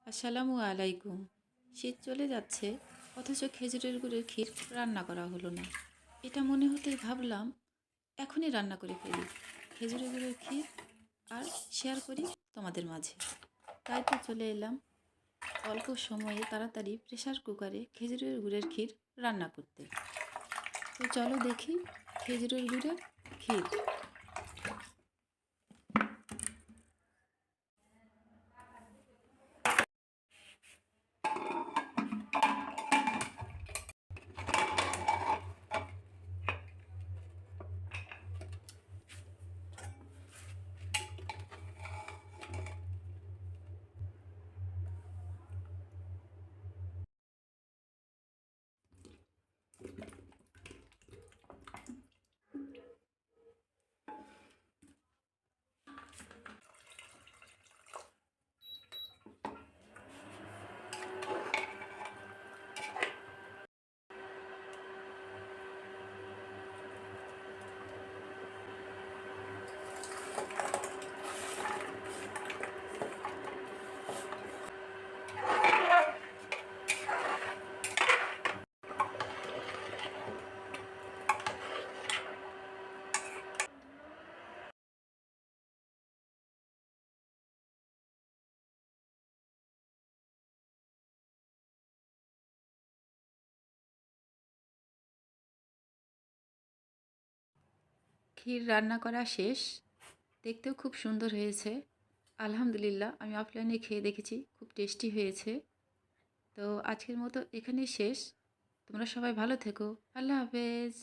আসসালামু আলাইকুম। শীত চলে যাচ্ছে, অথচ খেজুরের গুড়ের ক্ষীর রান্না করা হলো না। এটা মনে হতেই ভাবলাম এখনই রান্না করে ফেলি খেজুরের গুড়ের ক্ষীর, আর শেয়ার করি তোমাদের মাঝে। তাই তো চলে এলাম অল্প সময়ে তাড়াতাড়ি প্রেসার কুকারে খেজুরের গুড়ের ক্ষীর রান্না করতে। তো চলো দেখি খেজুরের গুড়ের ক্ষীর। ক্ষীর রান্না করা শেষ, দেখতেও খুব সুন্দর হয়েছে। আলহামদুলিল্লাহ, আমি অফলাইনে খেয়ে দেখেছি, খুব টেস্টি হয়েছে। তো আজকের মতো এখানেই শেষ। তোমরা সবাই ভালো থেকো। আল্লাহ হাফেজ।